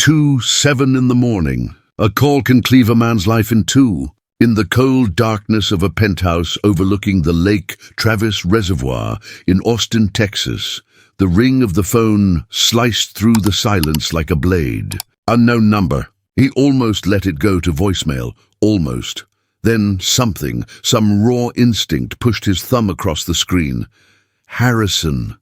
22:07 in the morning. A call can cleave a man's life in two. In the cold darkness of a penthouse overlooking the Lake Travis Reservoir in Austin, Texas, the ring of the phone sliced through the silence like a blade. Unknown number. He almost let it go to voicemail. Almost. Then some raw instinct pushed his thumb across the screen. Harrison.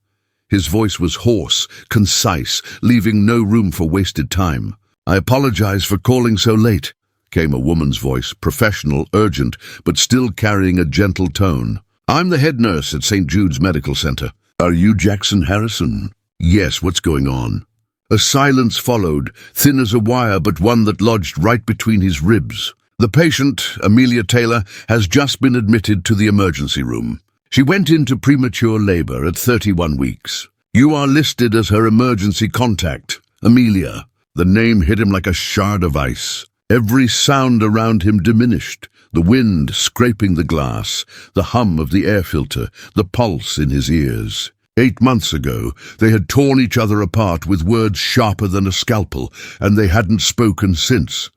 His voice was hoarse, concise, leaving no room for wasted time. "I apologize for calling so late," came a woman's voice, professional, urgent, but still carrying a gentle tone. "I'm the head nurse at St. Jude's Medical Center. Are you Jackson Harrison?" "Yes, what's going on?" A silence followed, thin as a wire, but one that lodged right between his ribs. "The patient, Amelia Taylor, has just been admitted to the emergency room. She went into premature labor at 31 weeks. You are listed as her emergency contact, Amelia." The name hit him like a shard of ice. Every sound around him diminished, the wind scraping the glass, the hum of the air filter, the pulse in his ears. 8 months ago, they had torn each other apart with words sharper than a scalpel, and they hadn't spoken since.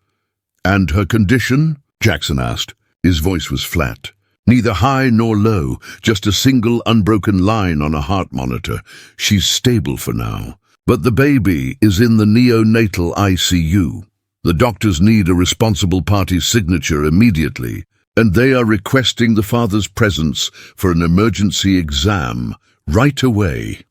"And her condition?" Jackson asked. His voice was flat. Neither high nor low, just a single unbroken line on a heart monitor. "She's stable for now. But the baby is in the neonatal ICU. The doctors need a responsible party's signature immediately, and they are requesting the father's presence for an emergency exam right away."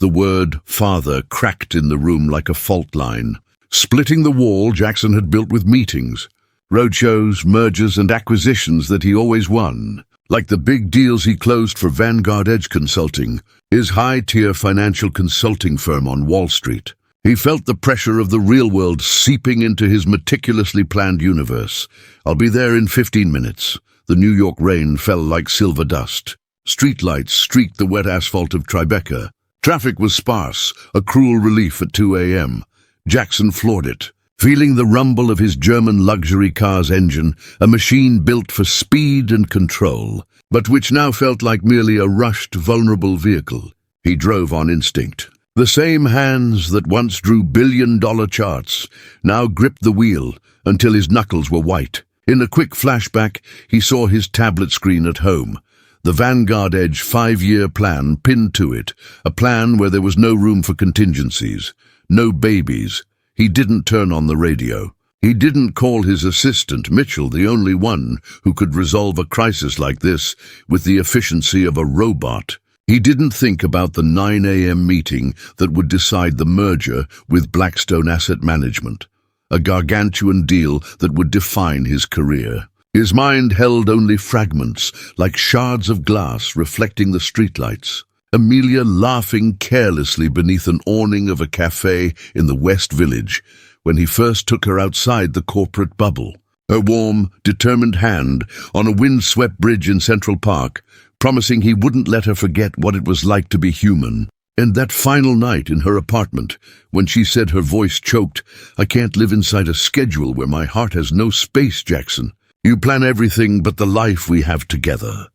The word father cracked in the room like a fault line, splitting the wall Jackson had built with meetings, roadshows, mergers, and acquisitions that he always won. Like the big deals he closed for Vanguard Edge Consulting, his high-tier financial consulting firm on Wall Street. He felt the pressure of the real world seeping into his meticulously planned universe. "I'll be there in 15 minutes. The New York rain fell like silver dust. Streetlights streaked the wet asphalt of Tribeca. Traffic was sparse, a cruel relief at 2 a.m. Jackson floored it, feeling the rumble of his German luxury car's engine, a machine built for speed and control, but which now felt like merely a rushed, vulnerable vehicle. He drove on instinct. The same hands that once drew billion-dollar charts now gripped the wheel until his knuckles were white. In a quick flashback, he saw his tablet screen at home. The Vanguard Edge 5-year plan pinned to it, a plan where there was no room for contingencies, no babies. He didn't turn on the radio. He didn't call his assistant, Mitchell, the only one who could resolve a crisis like this with the efficiency of a robot. He didn't think about the 9 a.m. meeting that would decide the merger with Blackstone Asset Management, a gargantuan deal that would define his career. His mind held only fragments, like shards of glass reflecting the streetlights. Amelia laughing carelessly beneath an awning of a cafe in the West Village when he first took her outside the corporate bubble. Her warm, determined hand on a wind-swept bridge in Central Park, promising he wouldn't let her forget what it was like to be human. And that final night in her apartment, when she said, her voice choked, "I can't live inside a schedule where my heart has no space, Jackson. You plan everything but the life we have together."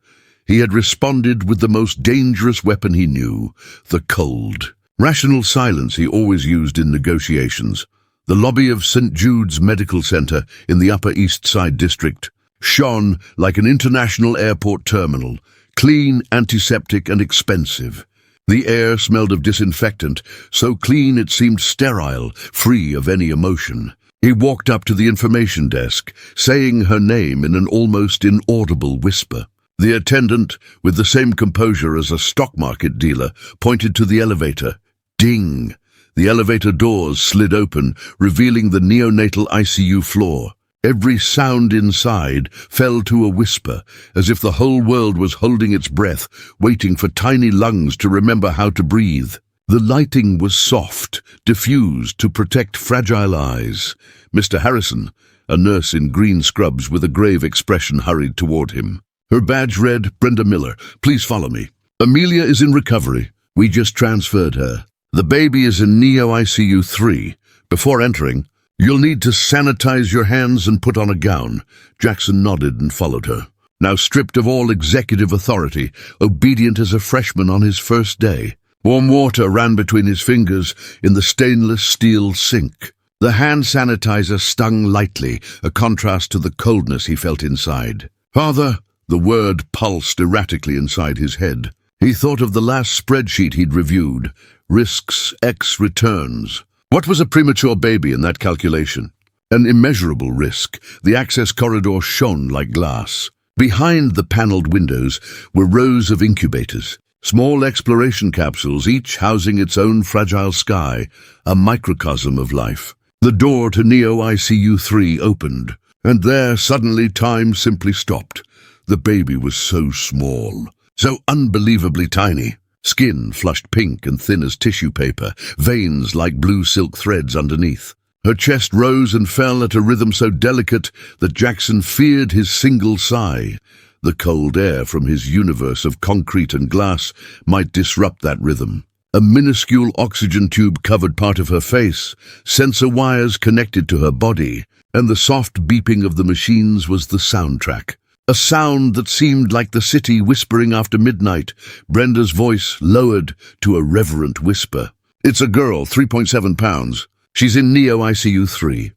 He had responded with the most dangerous weapon he knew, the cold. Rational silence he always used in negotiations. The lobby of St. Jude's Medical Center in the Upper East Side District shone like an international airport terminal, clean, antiseptic, and expensive. The air smelled of disinfectant, so clean it seemed sterile, free of any emotion. He walked up to the information desk, saying her name in an almost inaudible whisper. The attendant, with the same composure as a stock market dealer, pointed to the elevator. Ding! The elevator doors slid open, revealing the neonatal ICU floor. Every sound inside fell to a whisper, as if the whole world was holding its breath, waiting for tiny lungs to remember how to breathe. The lighting was soft, diffused to protect fragile eyes. Mr. Harrison, a nurse in green scrubs with a grave expression, hurried toward him. Her badge read, "Brenda Miller, please follow me. Amelia is in recovery. We just transferred her. The baby is in Neo ICU 3. Before entering, you'll need to sanitize your hands and put on a gown." Jackson nodded and followed her. Now stripped of all executive authority, obedient as a freshman on his first day. Warm water ran between his fingers in the stainless steel sink. The hand sanitizer stung lightly, a contrast to the coldness he felt inside. "Father," the word pulsed erratically inside his head. He thought of the last spreadsheet he'd reviewed. Risks x returns. What was a premature baby in that calculation? An immeasurable risk. The access corridor shone like glass. Behind the paneled windows were rows of incubators. Small exploration capsules, each housing its own fragile sky, a microcosm of life. The door to Neo ICU 3 opened, and there suddenly time simply stopped. The baby was so small, so unbelievably tiny. Skin flushed pink and thin as tissue paper, veins like blue silk threads underneath. Her chest rose and fell at a rhythm so delicate that Jackson feared his single sigh. The cold air from his universe of concrete and glass might disrupt that rhythm. A minuscule oxygen tube covered part of her face, sensor wires connected to her body, and the soft beeping of the machines was the soundtrack. A sound that seemed like the city whispering after midnight, Brenda's voice lowered to a reverent whisper. "It's a girl, 3.7 pounds. She's in Neo ICU 3.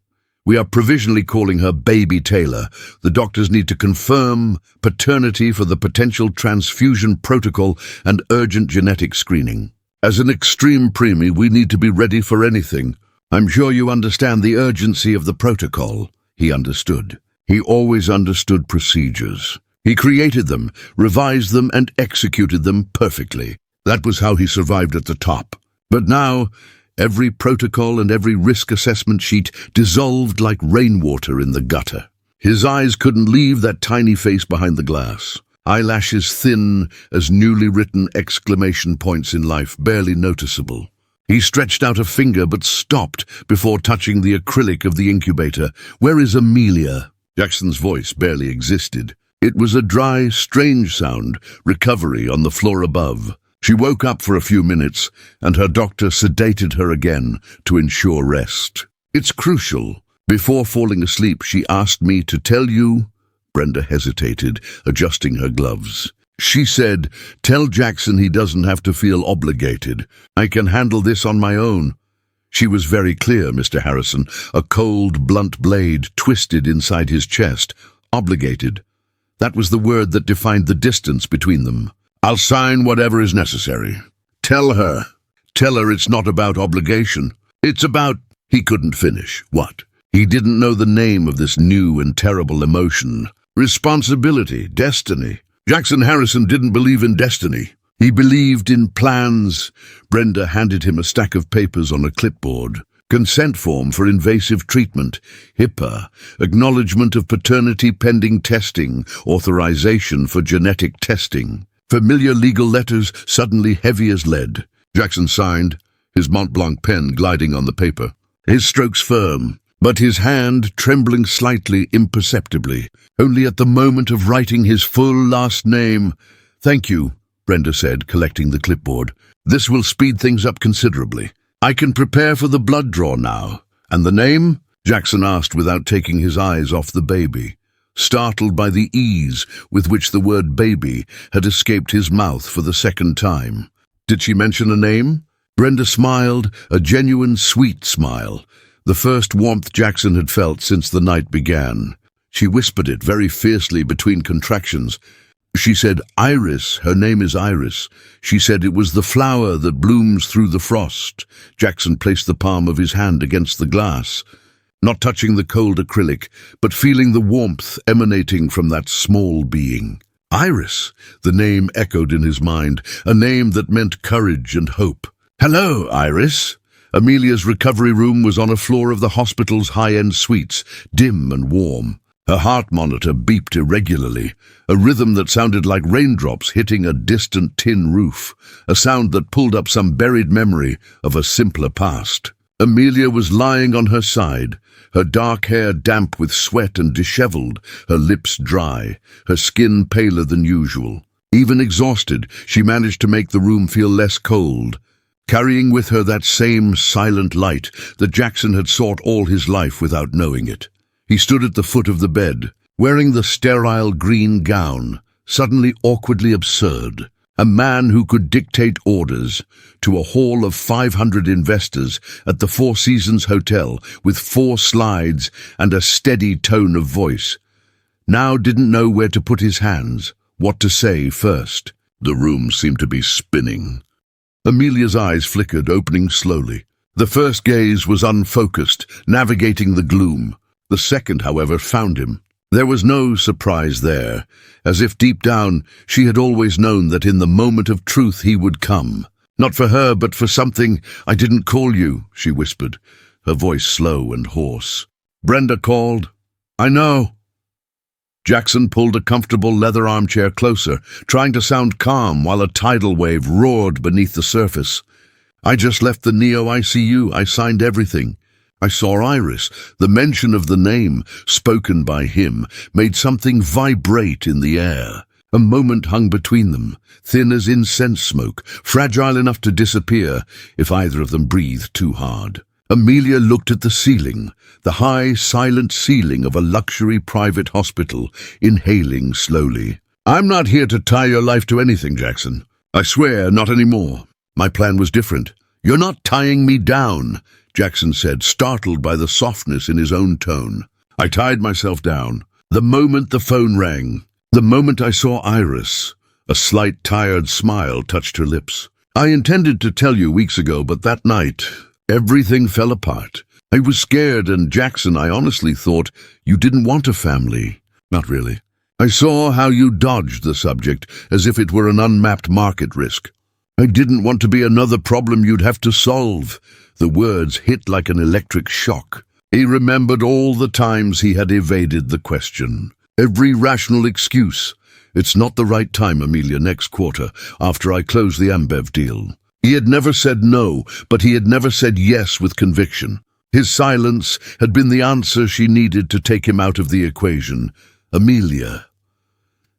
We are provisionally calling her Baby Taylor. The doctors need to confirm paternity for the potential transfusion protocol and urgent genetic screening. As an extreme preemie, we need to be ready for anything. I'm sure you understand the urgency of the protocol." He understood. He always understood procedures. He created them, revised them, and executed them perfectly. That was how he survived at the top. But now, every protocol and every risk assessment sheet dissolved like rainwater in the gutter. His eyes couldn't leave that tiny face behind the glass. Eyelashes thin as newly written exclamation points in life, barely noticeable. He stretched out a finger but stopped before touching the acrylic of the incubator. "Where is Amelia?" Jackson's voice barely existed. It was a dry, strange sound, recovery on the floor above. She woke up for a few minutes, and her doctor sedated her again to ensure rest. "It's crucial. Before falling asleep, she asked me to tell you." Brenda hesitated, adjusting her gloves. She said, "Tell Jackson he doesn't have to feel obligated. I can handle this on my own." She was very clear, Mr. Harrison, a cold, blunt blade twisted inside his chest. Obligated. That was the word that defined the distance between them. "I'll sign whatever is necessary. Tell her. Tell her it's not about obligation. It's about—" He couldn't finish. What? He didn't know the name of this new and terrible emotion. Responsibility, destiny. Jackson Harrison didn't believe in destiny. He believed in plans. Brenda handed him a stack of papers on a clipboard. Consent form for invasive treatment, HIPAA, acknowledgement of paternity pending testing, authorization for genetic testing. Familiar legal letters suddenly heavy as lead. Jackson signed, his Mont Blanc pen gliding on the paper. His strokes firm, but his hand trembling slightly imperceptibly. Only at the moment of writing his full last name. "Thank you," Brenda said, collecting the clipboard. "This will speed things up considerably. I can prepare for the blood draw now." "And the name?" Jackson asked without taking his eyes off the baby, startled by the ease with which the word baby had escaped his mouth for the second time. "Did she mention a name?" Brenda smiled, a genuine sweet smile, the first warmth Jackson had felt since the night began. She whispered it very fiercely between contractions. She said, "Iris, her name is Iris. She said it was the flower that blooms through the frost." Jackson placed the palm of his hand against the glass, not touching the cold acrylic, but feeling the warmth emanating from that small being. Iris, the name echoed in his mind, a name that meant courage and hope. "Hello, Iris." Amelia's recovery room was on a floor of the hospital's high-end suites, dim and warm. Her heart monitor beeped irregularly, a rhythm that sounded like raindrops hitting a distant tin roof, a sound that pulled up some buried memory of a simpler past. Amelia was lying on her side, her dark hair damp with sweat and disheveled, her lips dry, her skin paler than usual. Even exhausted, she managed to make the room feel less cold, carrying with her that same silent light that Jackson had sought all his life without knowing it. He stood at the foot of the bed, wearing the sterile green gown, suddenly awkwardly absurd. A man who could dictate orders to a hall of 500 investors at the Four Seasons Hotel with 4 slides and a steady tone of voice, now didn't know where to put his hands, what to say first. The room seemed to be spinning. Amelia's eyes flickered, opening slowly. The first gaze was unfocused, navigating the gloom. The second, however, found him. There was no surprise there, as if deep down she had always known that in the moment of truth he would come. Not for her, but for something. "I didn't call you," she whispered, her voice slow and hoarse. "Brenda called." "I know." Jackson pulled a comfortable leather armchair closer, trying to sound calm while a tidal wave roared beneath the surface. "I just left the Neo ICU. I signed everything. I saw Iris." The mention of the name, spoken by him, made something vibrate in the air. A moment hung between them, thin as incense smoke, fragile enough to disappear if either of them breathed too hard. Amelia looked at the ceiling, the high, silent ceiling of a luxury private hospital, inhaling slowly. "I'm not here to tie your life to anything, Jackson. I swear, not anymore. My plan was different." "You're not tying me down," Jackson said, startled by the softness in his own tone. "I tied myself down the moment the phone rang, the moment I saw Iris." A slight, tired smile touched her lips. "I intended to tell you weeks ago, but that night, everything fell apart. I was scared, and Jackson, I honestly thought you didn't want a family." "Not really." "I saw how you dodged the subject, as if it were an unmapped market risk. I didn't want to be another problem you'd have to solve." The words hit like an electric shock. He remembered all the times he had evaded the question. Every rational excuse. "It's not the right time, Amelia, next quarter, after I close the Ambev deal." He had never said no, but he had never said yes with conviction. His silence had been the answer she needed to take him out of the equation. Amelia.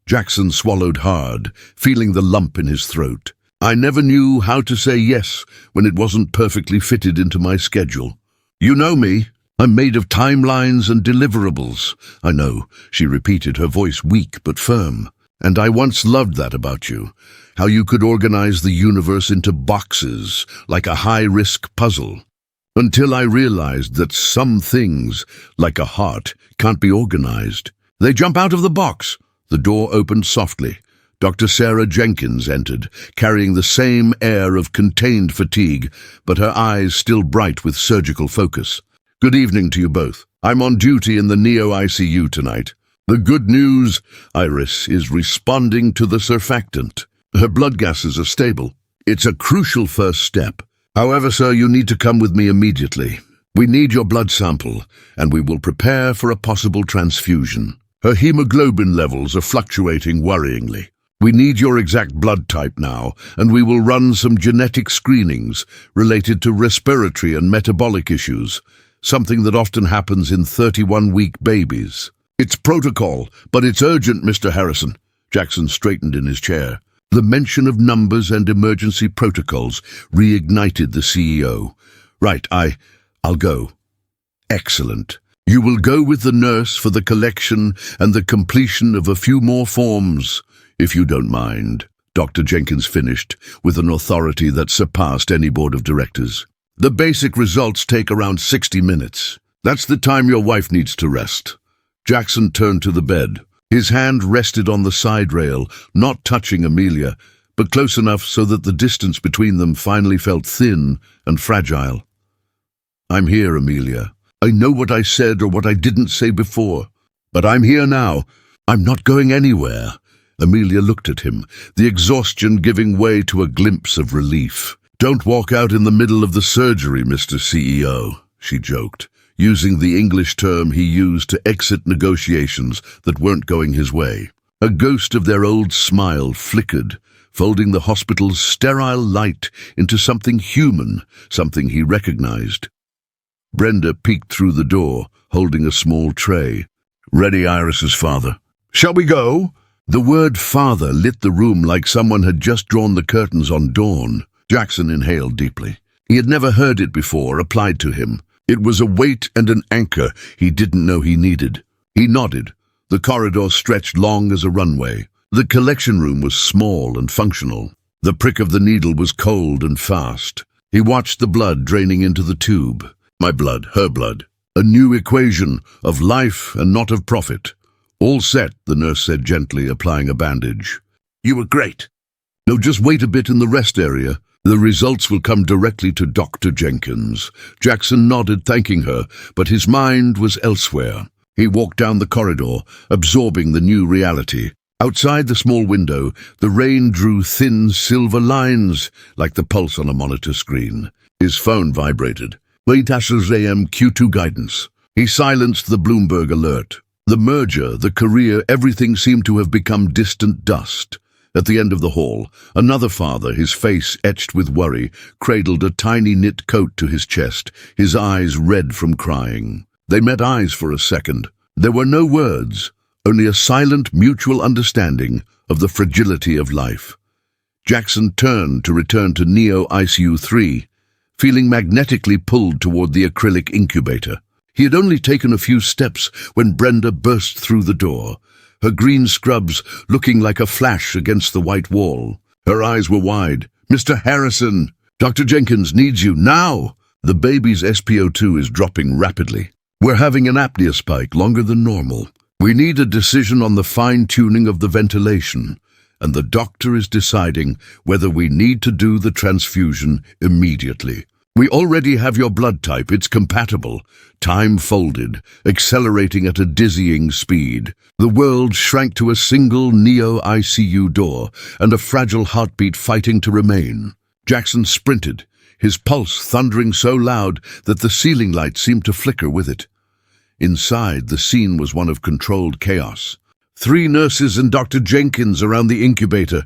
Jackson swallowed hard, feeling the lump in his throat. "I never knew how to say yes when it wasn't perfectly fitted into my schedule. You know me. I'm made of timelines and deliverables." "I know," she repeated, her voice weak but firm. "And I once loved that about you, how you could organize the universe into boxes, like a high-risk puzzle. Until I realized that some things, like a heart, can't be organized. They jump out of the box." The door opened softly. Dr. Sarah Jenkins entered, carrying the same air of contained fatigue, but her eyes still bright with surgical focus. "Good evening to you both. I'm on duty in the Neo ICU tonight. The good news, Iris is responding to the surfactant. Her blood gases are stable. It's a crucial first step. However, sir, you need to come with me immediately. We need your blood sample, and we will prepare for a possible transfusion. Her hemoglobin levels are fluctuating worryingly. We need your exact blood type now, and we will run some genetic screenings related to respiratory and metabolic issues, something that often happens in 31-week babies." "It's protocol, but it's urgent, Mr. Harrison." Jackson straightened in his chair. The mention of numbers and emergency protocols reignited the CEO. "Right, I'll go." "Excellent. You will go with the nurse for the collection and the completion of a few more forms, if you don't mind," Dr. Jenkins finished, with an authority that surpassed any board of directors. "The basic results take around 60 minutes. That's the time your wife needs to rest." Jackson turned to the bed. His hand rested on the side rail, not touching Amelia, but close enough so that the distance between them finally felt thin and fragile. "I'm here, Amelia. I know what I said or what I didn't say before, but I'm here now. I'm not going anywhere." Amelia looked at him, the exhaustion giving way to a glimpse of relief. "Don't walk out in the middle of the surgery, Mr. CEO," she joked, using the English term he used to exit negotiations that weren't going his way. A ghost of their old smile flickered, folding the hospital's sterile light into something human, something he recognized. Brenda peeked through the door, holding a small tray. "Ready, Iris's father." "Shall we go?" The word father lit the room like someone had just drawn the curtains on dawn. Jackson inhaled deeply. He had never heard it before applied to him. It was a weight and an anchor he didn't know he needed. He nodded. The corridor stretched long as a runway. The collection room was small and functional. The prick of the needle was cold and fast. He watched the blood draining into the tube. My blood, her blood. A new equation of life and not of profit. All set, the nurse said gently, applying a bandage. You were great. No, just wait a bit in the rest area. The results will come directly to Dr. Jenkins. Jackson nodded, thanking her, but his mind was elsewhere. He walked down the corridor, absorbing the new reality. Outside the small window, the rain drew thin silver lines, like the pulse on a monitor screen. His phone vibrated. Wait, AM Q2 guidance. He silenced the Bloomberg alert. The merger, the career, everything seemed to have become distant dust. At the end of the hall, another father, his face etched with worry, cradled a tiny knit coat to his chest, his eyes red from crying. They met eyes for a second. There were no words, only a silent mutual understanding of the fragility of life. Jackson turned to return to Neo ICU 3, feeling magnetically pulled toward the acrylic incubator. He had only taken a few steps when Brenda burst through the door, her green scrubs looking like a flash against the white wall. Her eyes were wide. Mr. Harrison, Dr. Jenkins needs you now. The baby's SpO2 is dropping rapidly. We're having an apnea spike longer than normal. We need a decision on the fine-tuning of the ventilation, and the doctor is deciding whether we need to do the transfusion immediately. We already have your blood type. It's compatible. Time folded, accelerating at a dizzying speed. The world shrank to a single Neo ICU door and a fragile heartbeat fighting to remain. Jackson sprinted, his pulse thundering so loud that the ceiling light seemed to flicker with it. Inside, the scene was one of controlled chaos. 3 nurses and Dr. Jenkins around the incubator.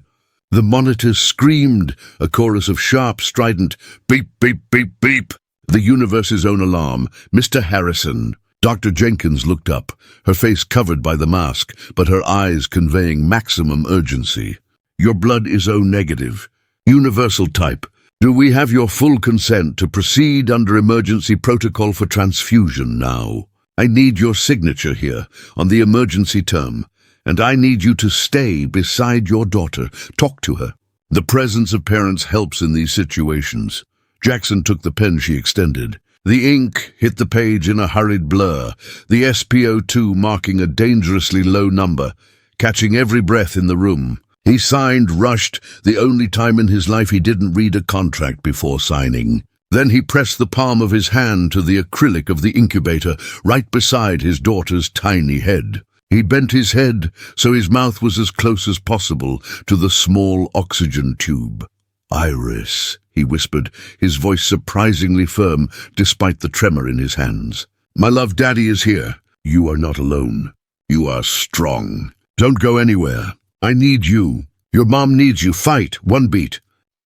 The monitors screamed, a chorus of sharp, strident beep, beep, beep, beep. The universe's own alarm. Mr. Harrison. Dr. Jenkins looked up, her face covered by the mask, but her eyes conveying maximum urgency. Your blood is O negative. Universal type. Do we have your full consent to proceed under emergency protocol for transfusion now? I need your signature here on the emergency term. And I need you to stay beside your daughter. Talk to her. The presence of parents helps in these situations. Jackson took the pen she extended. The ink hit the page in a hurried blur, the SpO2 marking a dangerously low number, catching every breath in the room. He signed, rushed, the only time in his life he didn't read a contract before signing. Then he pressed the palm of his hand to the acrylic of the incubator, right beside his daughter's tiny head. He bent his head so his mouth was as close as possible to the small oxygen tube. Iris, he whispered, his voice surprisingly firm despite the tremor in his hands. My love, Daddy is here. You are not alone. You are strong. Don't go anywhere. I need you. Your mom needs you. Fight. 1 beat.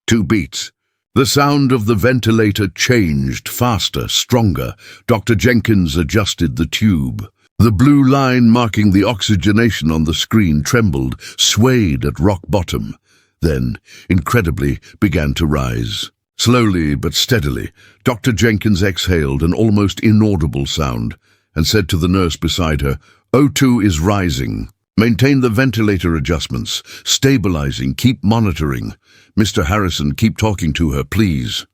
2 beats. The sound of the ventilator changed, faster, stronger. Dr. Jenkins adjusted the tube. The blue line marking the oxygenation on the screen trembled, swayed at rock bottom, then, incredibly, began to rise. Slowly but steadily, Dr. Jenkins exhaled an almost inaudible sound and said to the nurse beside her, O2 is rising. Maintain the ventilator adjustments, stabilizing, keep monitoring. Mr. Harrison, keep talking to her, please.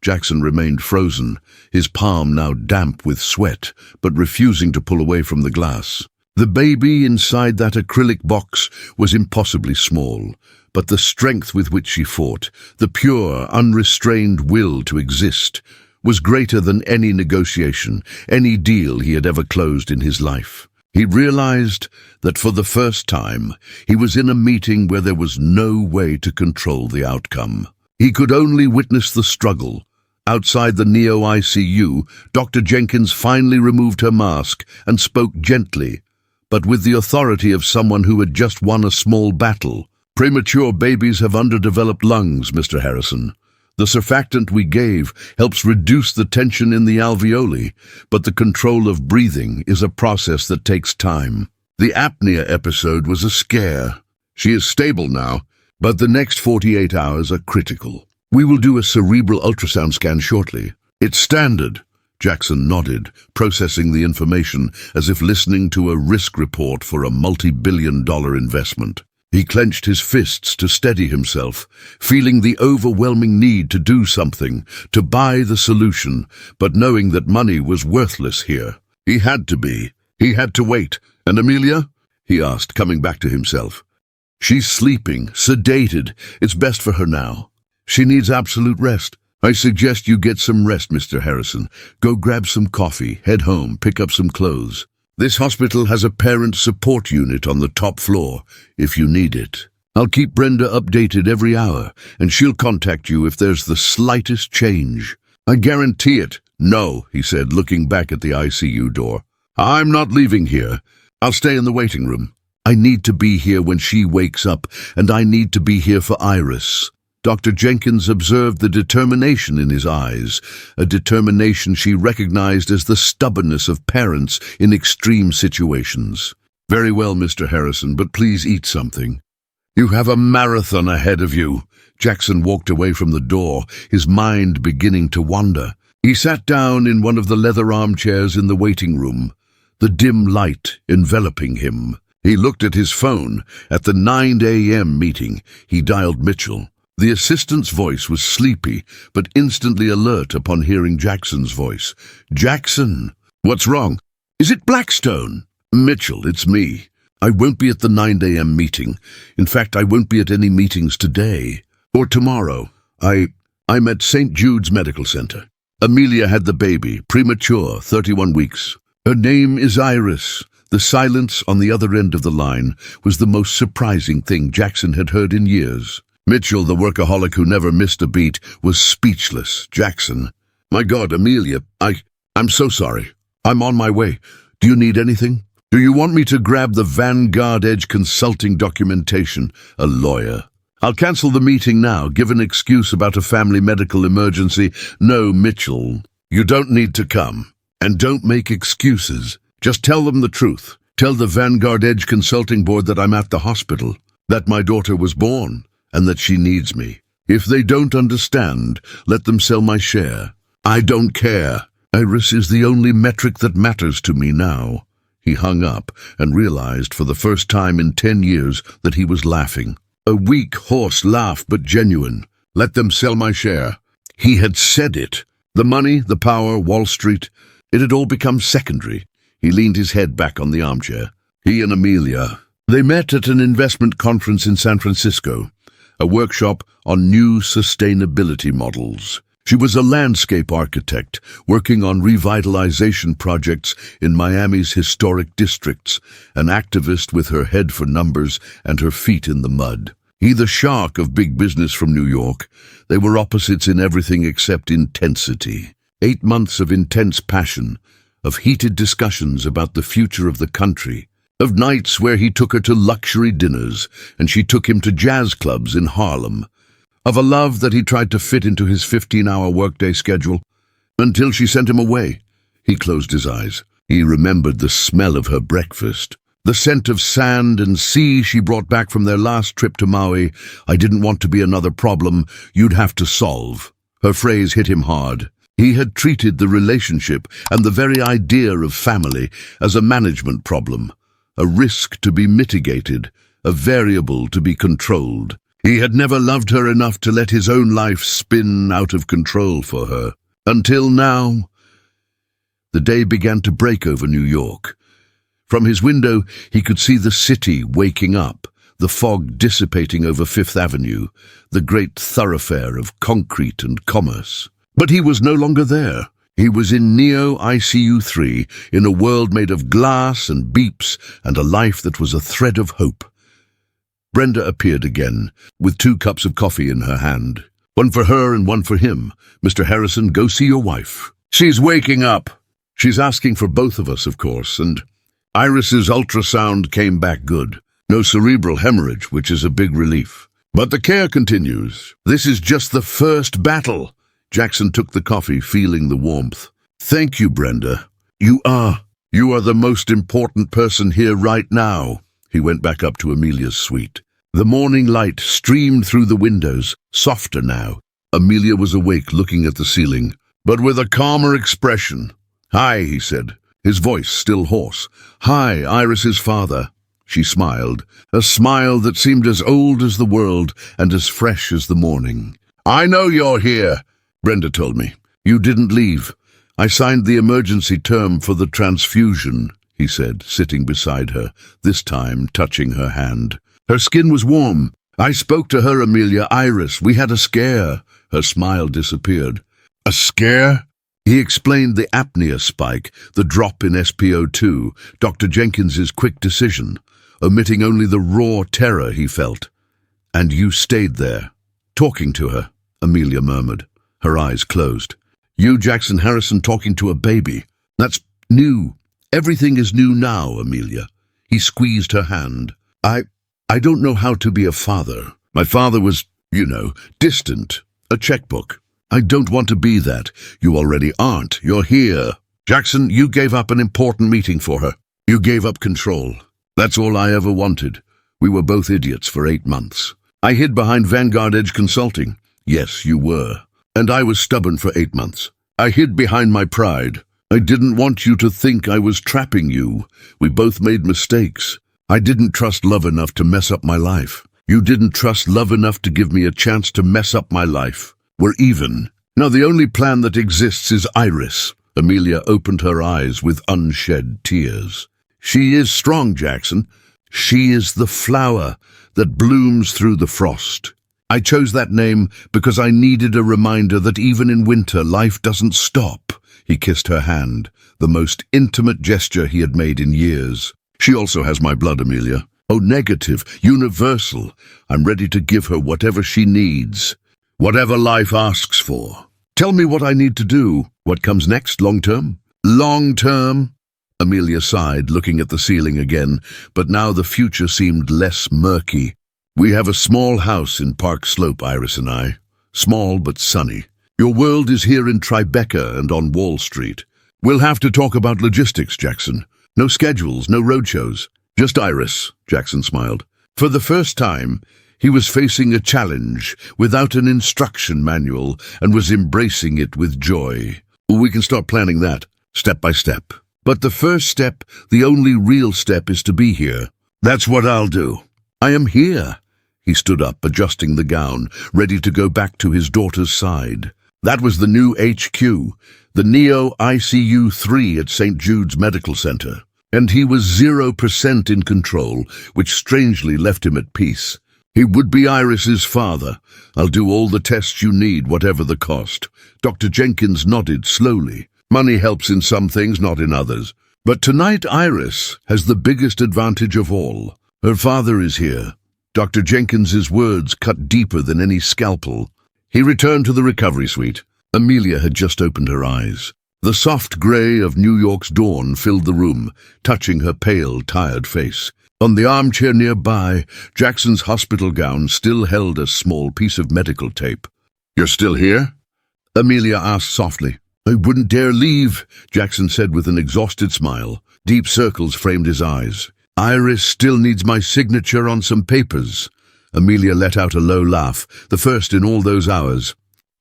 Jackson remained frozen, his palm now damp with sweat, but refusing to pull away from the glass. The baby inside that acrylic box was impossibly small, but the strength with which she fought, the pure, unrestrained will to exist, was greater than any negotiation, any deal he had ever closed in his life. He realized that for the first time, he was in a meeting where there was no way to control the outcome. He could only witness the struggle. Outside the Neo ICU, Dr. Jenkins finally removed her mask and spoke gently, but with the authority of someone who had just won a small battle. Premature babies have underdeveloped lungs, Mr. Harrison. The surfactant we gave helps reduce the tension in the alveoli, but the control of breathing is a process that takes time. The apnea episode was a scare. She is stable now, but the next 48 hours are critical. We will do a cerebral ultrasound scan shortly. It's standard. Jackson nodded, processing the information as if listening to a risk report for a multi-billion-dollar investment. He clenched his fists to steady himself, feeling the overwhelming need to do something, to buy the solution, but knowing that money was worthless here. He had to be. He had to wait. And Amelia? He asked, coming back to himself. She's sleeping, sedated. It's best for her now. She needs absolute rest. I suggest you get some rest, Mr. Harrison. Go grab some coffee, head home, pick up some clothes. This hospital has a parent support unit on the top floor, if you need it. I'll keep Brenda updated every hour, and she'll contact you if there's the slightest change. I guarantee it. No, he said, looking back at the ICU door. I'm not leaving here. I'll stay in the waiting room. I need to be here when she wakes up, and I need to be here for Iris. Dr. Jenkins observed the determination in his eyes, a determination she recognized as the stubbornness of parents in extreme situations. Very well, Mr. Harrison, but please eat something. You have a marathon ahead of you. Jackson walked away from the door, his mind beginning to wander. He sat down in one of the leather armchairs in the waiting room, the dim light enveloping him. He looked at his phone. At the 9 a.m. meeting, he dialed Mitchell. The assistant's voice was sleepy, but instantly alert upon hearing Jackson's voice. Jackson! What's wrong? Is it Blackstone? Mitchell, it's me. I won't be at the 9 a.m. meeting. In fact, I won't be at any meetings today. Or tomorrow. I'm at St. Jude's Medical Center. Amelia had the baby, premature, 31 weeks. Her name is Iris. The silence on the other end of the line was the most surprising thing Jackson had heard in years. Mitchell, the workaholic who never missed a beat, was speechless. Jackson. My God, Amelia, I'm so sorry. I'm on my way. Do you need anything? Do you want me to grab the Vanguard Edge consulting documentation? A lawyer. I'll cancel the meeting now, give an excuse about a family medical emergency. No, Mitchell, you don't need to come. And don't make excuses. Just tell them the truth. Tell the Vanguard Edge Consulting Board that I'm at the hospital, that my daughter was born, and that she needs me. If they don't understand, let them sell my share. I don't care. Iris is the only metric that matters to me now. He hung up and realized for the first time in 10 years that he was laughing. A weak, hoarse laugh, but genuine. Let them sell my share. He had said it. The money, the power, Wall Street, it had all become secondary. He leaned his head back on the armchair. He and Amelia. They met at an investment conference in San Francisco, a workshop on new sustainability models. She was a landscape architect working on revitalization projects in Miami's historic districts, an activist with her head for numbers and her feet in the mud. He the shark of big business from New York. They were opposites in everything except intensity. 8 months of intense passion, of heated discussions about the future of the country, of nights where he took her to luxury dinners and she took him to jazz clubs in Harlem, of a love that he tried to fit into his 15-hour workday schedule, until she sent him away. He closed his eyes. He remembered the smell of her breakfast, the scent of sand and sea she brought back from their last trip to Maui. I didn't want to be another problem you'd have to solve. Her phrase hit him hard. He had treated the relationship and the very idea of family as a management problem, a risk to be mitigated, a variable to be controlled. He had never loved her enough to let his own life spin out of control for her. Until now. The day began to break over New York. From his window, he could see the city waking up, the fog dissipating over Fifth Avenue, the great thoroughfare of concrete and commerce. But he was no longer there. He was in Neo ICU 3, in a world made of glass and beeps and a life that was a thread of hope. Brenda appeared again, with 2 cups of coffee in her hand. One for her and one for him. Mr. Harrison, go see your wife. She's waking up. She's asking for both of us, of course, and Iris's ultrasound came back good. No cerebral hemorrhage, which is a big relief. But the care continues. This is just the first battle. Jackson took the coffee, feeling the warmth. Thank you, Brenda. You are the most important person here right now. He went back up to Amelia's suite. The morning light streamed through the windows, softer now. Amelia was awake, looking at the ceiling, but with a calmer expression. Hi, he said, his voice still hoarse. Hi, Iris's father. She smiled, a smile that seemed as old as the world and as fresh as the morning. "I know you're here," Brenda told me. "You didn't leave. I signed the emergency term for the transfusion," he said, sitting beside her, this time touching her hand. Her skin was warm. "I spoke to her, Amelia, Iris. We had a scare." Her smile disappeared. "A scare?" He explained the apnea spike, the drop in SpO2, Dr. Jenkins's quick decision, omitting only the raw terror he felt. "And you stayed there, talking to her," Amelia murmured, her eyes closed. "You, Jackson Harrison, talking to a baby. That's new. Everything is new now, Amelia." He squeezed her hand. I don't know how to be a father. My father was, distant, a checkbook. I don't want to be that. You already aren't. You're here. Jackson, you gave up an important meeting for her. You gave up control. That's all I ever wanted. We were both idiots for 8 months. I hid behind Vanguard Edge Consulting. Yes, you were. And I was stubborn for 8 months. I hid behind my pride. I didn't want you to think I was trapping you. We both made mistakes. I didn't trust love enough to mess up my life. You didn't trust love enough to give me a chance to mess up my life. We're even. Now the only plan that exists is Iris. Amelia opened her eyes with unshed tears. She is strong, Jackson. She is the flower that blooms through the frost. I chose that name because I needed a reminder that even in winter life doesn't stop. He kissed her hand, the most intimate gesture he had made in years. She also has my blood, Amelia. Oh, negative, universal. I'm ready to give her whatever she needs, whatever life asks for. Tell me what I need to do. What comes next, long-term? Long-term? Amelia sighed, looking at the ceiling again, but now the future seemed less murky. We have a small house in Park Slope, Iris and I. Small but sunny. Your world is here in Tribeca and on Wall Street. We'll have to talk about logistics, Jackson. No schedules, no roadshows. Just Iris, Jackson smiled. For the first time, he was facing a challenge without an instruction manual and was embracing it with joy. We can start planning that, step by step. But the first step, the only real step, is to be here. That's what I'll do. I am here. He stood up, adjusting the gown, ready to go back to his daughter's side. That was the new HQ, the Neo ICU 3 at St. Jude's Medical Center. And he was 0% in control, which strangely left him at peace. He would be Iris's father. I'll do all the tests you need, whatever the cost. Dr. Jenkins nodded slowly. Money helps in some things, not in others. But tonight Iris has the biggest advantage of all. Her father is here. Dr. Jenkins's words cut deeper than any scalpel. He returned to the recovery suite. Amelia had just opened her eyes. The soft grey of New York's dawn filled the room, touching her pale, tired face. On the armchair nearby, Jackson's hospital gown still held a small piece of medical tape. "You're still here?" Amelia asked softly. "I wouldn't dare leave," Jackson said with an exhausted smile. Deep circles framed his eyes. "Iris still needs my signature on some papers." Amelia let out a low laugh, the first in all those hours.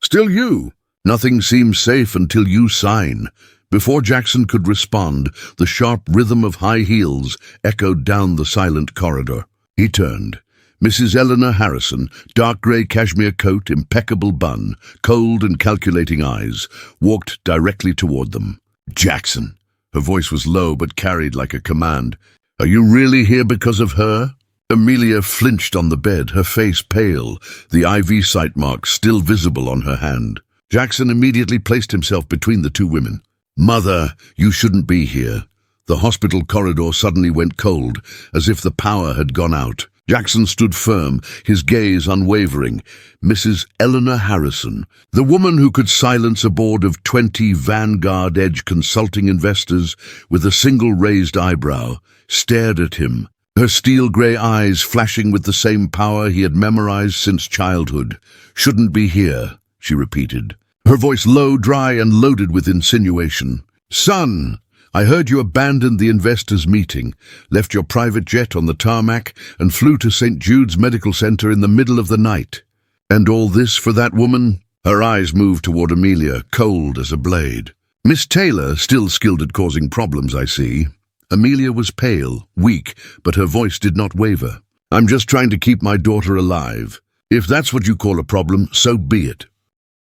"Still you? Nothing seems safe until you sign." Before Jackson could respond, the sharp rhythm of high heels echoed down the silent corridor. He turned. Mrs. Eleanor Harrison, dark grey cashmere coat, impeccable bun, cold and calculating eyes, walked directly toward them. "Jackson." Her voice was low but carried like a command. "Are you really here because of her?" Amelia flinched on the bed, her face pale, the IV site mark still visible on her hand. Jackson immediately placed himself between the two women. "Mother, you shouldn't be here." The hospital corridor suddenly went cold, as if the power had gone out. Jackson stood firm, his gaze unwavering. Mrs. Eleanor Harrison, the woman who could silence a board of 20 Vanguard Edge Consulting investors with a single raised eyebrow, stared at him, her steel-grey eyes flashing with the same power he had memorized since childhood. "Shouldn't be here," she repeated, her voice low, dry, and loaded with insinuation. "Son, I heard you abandoned the investors' meeting, left your private jet on the tarmac, and flew to St. Jude's Medical Center in the middle of the night. And all this for that woman?" Her eyes moved toward Amelia, cold as a blade. "Miss Taylor, still skilled at causing problems, I see." Amelia was pale, weak, but her voice did not waver. "I'm just trying to keep my daughter alive. If that's what you call a problem, so be it."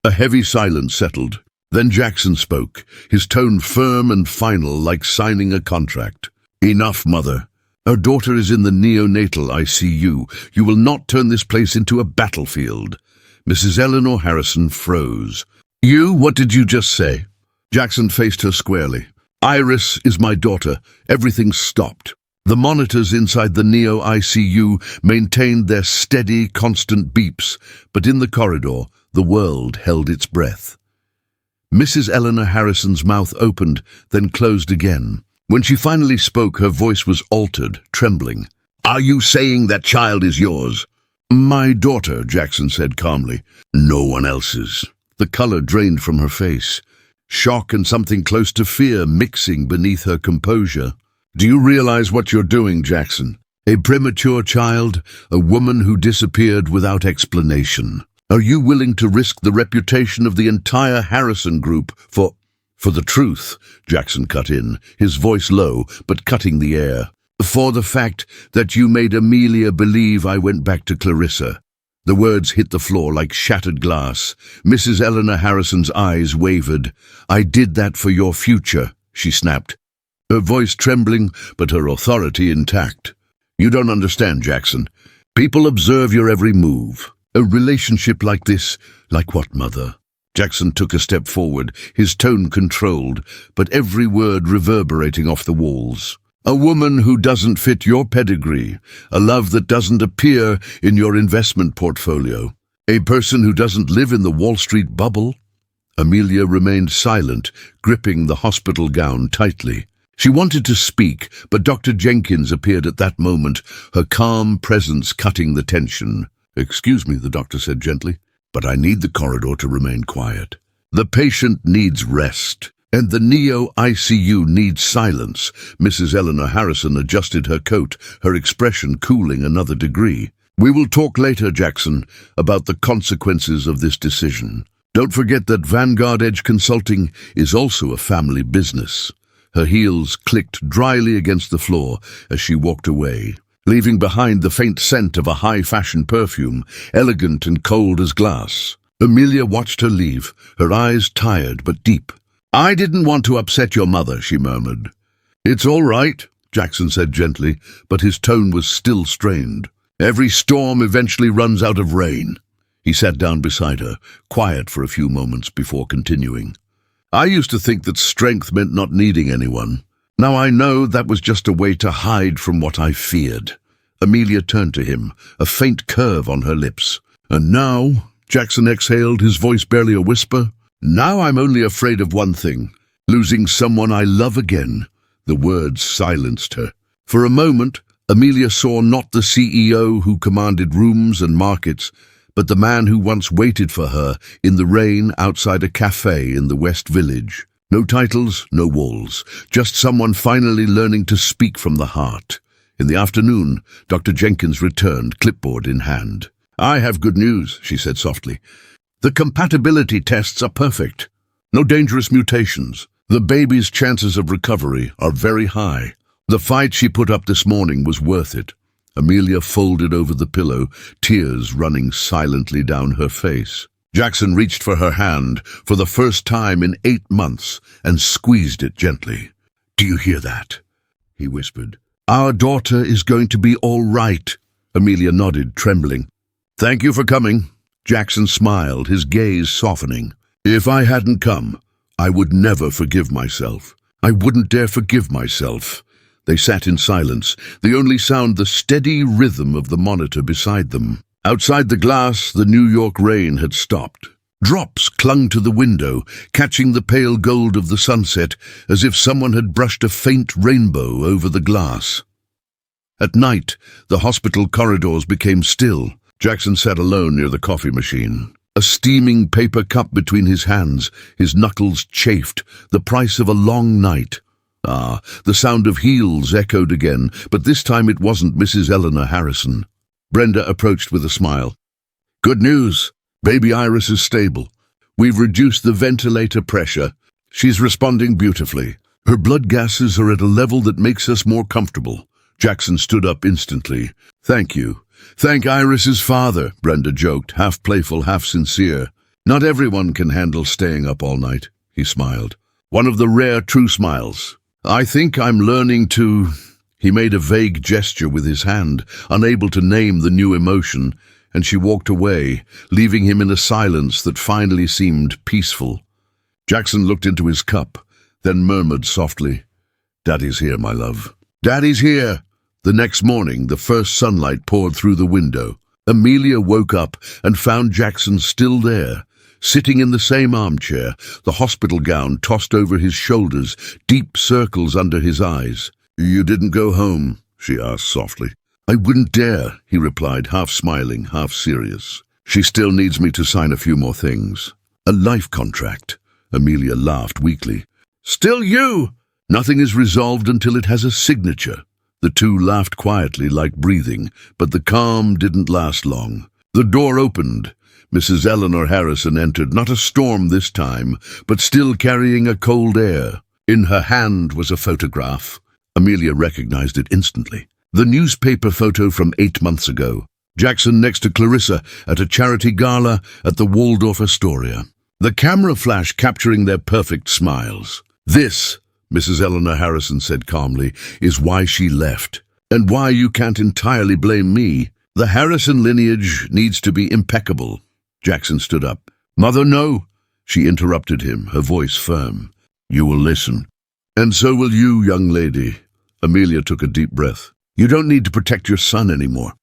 A heavy silence settled. Then Jackson spoke, his tone firm and final like signing a contract. "Enough, Mother. Our daughter is in the neonatal ICU. You will not turn this place into a battlefield." Mrs. Eleanor Harrison froze. What did you just say?" Jackson faced her squarely. "Iris is my daughter. Everything stopped." The monitors inside the Neo ICU maintained their steady, constant beeps, but in the corridor, the world held its breath. Mrs. Eleanor Harrison's mouth opened, then closed again. When she finally spoke, her voice was altered, trembling. "Are you saying that child is yours?" "My daughter," Jackson said calmly. "No one else's." The color drained from her face, shock and something close to fear mixing beneath her composure. "Do you realize what you're doing, Jackson? A premature child, a woman who disappeared without explanation. Are you willing to risk the reputation of the entire Harrison group for the truth?" Jackson cut in, his voice low, but cutting the air. "For the fact that you made Amelia believe I went back to Clarissa." The words hit the floor like shattered glass. Mrs. Eleanor Harrison's eyes wavered. "I did that for your future," she snapped, her voice trembling, but her authority intact. "You don't understand, Jackson. People observe your every move. A relationship like this, like what, Mother?" Jackson took a step forward, his tone controlled, but every word reverberating off the walls. "A woman who doesn't fit your pedigree, a love that doesn't appear in your investment portfolio, a person who doesn't live in the Wall Street bubble." Amelia remained silent, gripping the hospital gown tightly. She wanted to speak, but Dr. Jenkins appeared at that moment, her calm presence cutting the tension. "Excuse me," the doctor said gently, "but I need the corridor to remain quiet. The patient needs rest. And the Neo ICU needs silence." Mrs. Eleanor Harrison adjusted her coat, her expression cooling another degree. "We will talk later, Jackson, about the consequences of this decision. Don't forget that Vanguard Edge Consulting is also a family business." Her heels clicked dryly against the floor as she walked away, leaving behind the faint scent of a high-fashion perfume, elegant and cold as glass. Amelia watched her leave, her eyes tired but deep. "I didn't want to upset your mother," she murmured. "It's all right," Jackson said gently, but his tone was still strained. "Every storm eventually runs out of rain." He sat down beside her, quiet for a few moments before continuing. "I used to think that strength meant not needing anyone. Now I know that was just a way to hide from what I feared." Amelia turned to him, a faint curve on her lips. "And now," Jackson exhaled, his voice barely a whisper, "now I'm only afraid of one thing, losing someone I love again." The words silenced her. For a moment, Amelia saw not the CEO who commanded rooms and markets, but the man who once waited for her in the rain outside a cafe in the West Village. No titles, no walls, just someone finally learning to speak from the heart. In the afternoon, Dr. Jenkins returned, clipboard in hand. "I have good news," she said softly. "The compatibility tests are perfect. No dangerous mutations. The baby's chances of recovery are very high. The fight she put up this morning was worth it." Amelia folded over the pillow, tears running silently down her face. Jackson reached for her hand for the first time in 8 months and squeezed it gently. "Do you hear that?" he whispered. "Our daughter is going to be all right." Amelia nodded, trembling. "Thank you for coming." Jackson smiled, his gaze softening. "If I hadn't come, I would never forgive myself. I wouldn't dare forgive myself." They sat in silence, the only sound the steady rhythm of the monitor beside them. Outside the glass, the New York rain had stopped. Drops clung to the window, catching the pale gold of the sunset, as if someone had brushed a faint rainbow over the glass. At night, the hospital corridors became still. Jackson sat alone near the coffee machine, a steaming paper cup between his hands, his knuckles chafed, the price of a long night. The sound of heels echoed again, but this time it wasn't Mrs. Eleanor Harrison. Brenda approached with a smile. "Good news. Baby Iris is stable. We've reduced the ventilator pressure. She's responding beautifully. Her blood gases are at a level that makes us more comfortable. Jackson stood up instantly. Thank you. Thank Iris's father, Brenda joked, half playful, half sincere. Not everyone can handle staying up all night, he smiled. One of the rare true smiles. I think I'm learning to... He made a vague gesture with his hand, unable to name the new emotion, and she walked away, leaving him in a silence that finally seemed peaceful. Jackson looked into his cup, then murmured softly, Daddy's here, my love. Daddy's here! The next morning, the first sunlight poured through the window. Amelia woke up and found Jackson still there, sitting in the same armchair, the hospital gown tossed over his shoulders, deep circles under his eyes. You didn't go home? She asked softly. I wouldn't dare, he replied, half smiling, half serious. She still needs me to sign a few more things. A life contract. Amelia laughed weakly. Still you! Nothing is resolved until it has a signature. The two laughed quietly, like breathing, but the calm didn't last long. The door opened. Mrs. Eleanor Harrison entered, not a storm this time, but still carrying a cold air. In her hand was a photograph. Amelia recognized it instantly. The newspaper photo from 8 months ago. Jackson next to Clarissa at a charity gala at the Waldorf Astoria. The camera flash capturing their perfect smiles. This, Mrs. Eleanor Harrison said calmly, is why she left, and why you can't entirely blame me. The Harrison lineage needs to be impeccable. Jackson stood up. Mother, no, she interrupted him, her voice firm. You will listen. And so will you, young lady. Amelia took a deep breath. You don't need to protect your son anymore.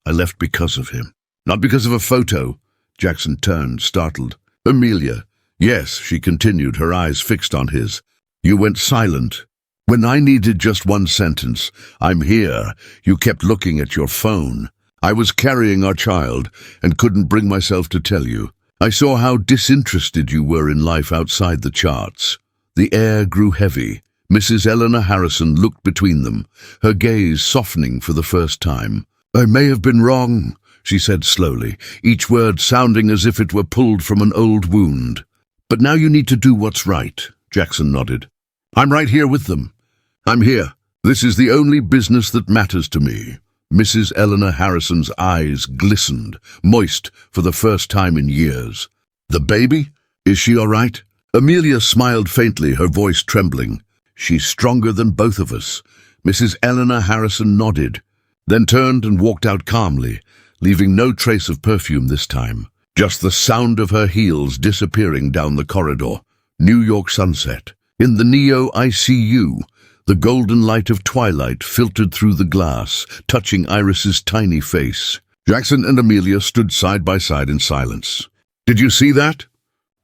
I left because of him. Not because of a photo. Jackson turned, startled. Amelia. Yes, she continued, her eyes fixed on his. You went silent. When I needed just one sentence, I'm here, you kept looking at your phone. I was carrying our child and couldn't bring myself to tell you. I saw how disinterested you were in life outside the charts. The air grew heavy. Mrs. Eleanor Harrison looked between them, her gaze softening for the first time. I may have been wrong, she said slowly, each word sounding as if it were pulled from an old wound. But now you need to do what's right. Jackson nodded. I'm right here with them. I'm here. This is the only business that matters to me. Mrs. Eleanor Harrison's eyes glistened, moist for the first time in years. The baby? Is she all right? Amelia smiled faintly, her voice trembling. She's stronger than both of us. Mrs. Eleanor Harrison nodded, then turned and walked out calmly, leaving no trace of perfume this time. Just the sound of her heels disappearing down the corridor. New York sunset. In the Neo ICU, the golden light of twilight filtered through the glass, touching Iris's tiny face. Jackson and Amelia stood side by side in silence. Did you see that?